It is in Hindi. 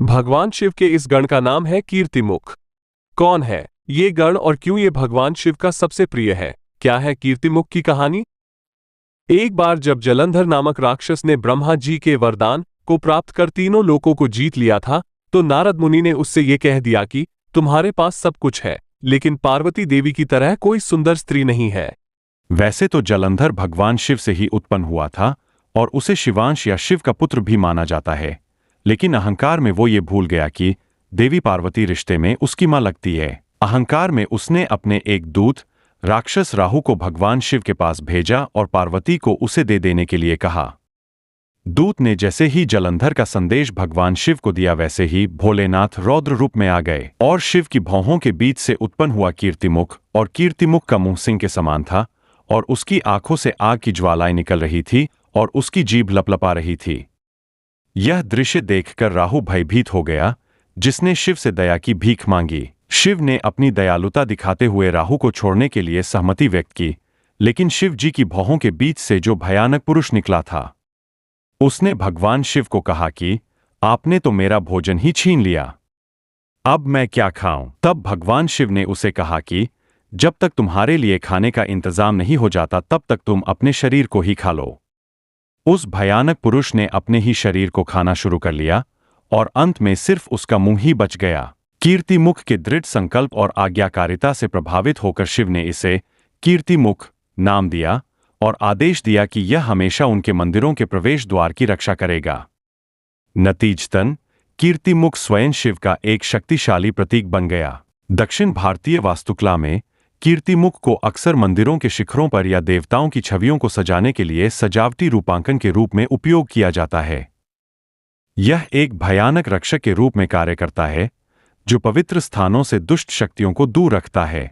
भगवान शिव के इस गण का नाम है कीर्तिमुख। कौन है ये गण और क्यों ये भगवान शिव का सबसे प्रिय है? क्या है कीर्तिमुख की कहानी? एक बार जब जलंधर नामक राक्षस ने ब्रह्मा जी के वरदान को प्राप्त कर तीनों लोकों को जीत लिया था, तो नारद मुनि ने उससे ये कह दिया कि तुम्हारे पास सब कुछ है, लेकिन पार्वती देवी की तरह कोई सुंदर स्त्री नहीं है। वैसे तो जलंधर भगवान शिव से ही उत्पन्न हुआ था और उसे शिवांश या शिव का पुत्र भी माना जाता है, लेकिन अहंकार में वो ये भूल गया कि देवी पार्वती रिश्ते में उसकी मां लगती है। अहंकार में उसने अपने एक दूत राक्षस राहु को भगवान शिव के पास भेजा और पार्वती को उसे दे देने के लिए कहा। दूत ने जैसे ही जलंधर का संदेश भगवान शिव को दिया, वैसे ही भोलेनाथ रौद्र रूप में आ गए और शिव की भौहों के बीच से उत्पन्न हुआ कीर्तिमुख, और कीर्तिमुख का मुंह सिंह के समान था और उसकी आंखों से आग की ज्वालाएं निकल रही थी और उसकी जीभ लपलपा रही थी। यह दृश्य देखकर राहु भयभीत हो गया, जिसने शिव से दया की भीख मांगी। शिव ने अपनी दयालुता दिखाते हुए राहु को छोड़ने के लिए सहमति व्यक्त की, लेकिन शिव जी की भौहों के बीच से जो भयानक पुरुष निकला था, उसने भगवान शिव को कहा कि आपने तो मेरा भोजन ही छीन लिया, अब मैं क्या खाऊं? तब भगवान शिव ने उसे कहा कि जब तक तुम्हारे लिए खाने का इंतजाम नहीं हो जाता, तब तक तुम अपने शरीर को ही खा लो। उस भयानक पुरुष ने अपने ही शरीर को खाना शुरू कर लिया और अंत में सिर्फ उसका मुंह ही बच गया। कीर्तिमुख के दृढ़ संकल्प और आज्ञाकारिता से प्रभावित होकर शिव ने इसे कीर्तिमुख नाम दिया और आदेश दिया कि यह हमेशा उनके मंदिरों के प्रवेश द्वार की रक्षा करेगा। नतीजतन कीर्तिमुख स्वयं शिव का एक शक्तिशाली प्रतीक बन गया। दक्षिण भारतीय वास्तुकला में कीर्तिमुख को अक्सर मंदिरों के शिखरों पर या देवताओं की छवियों को सजाने के लिए सजावटी रूपांकन के रूप में उपयोग किया जाता है। यह एक भयानक रक्षक के रूप में कार्य करता है, जो पवित्र स्थानों से दुष्ट शक्तियों को दूर रखता है।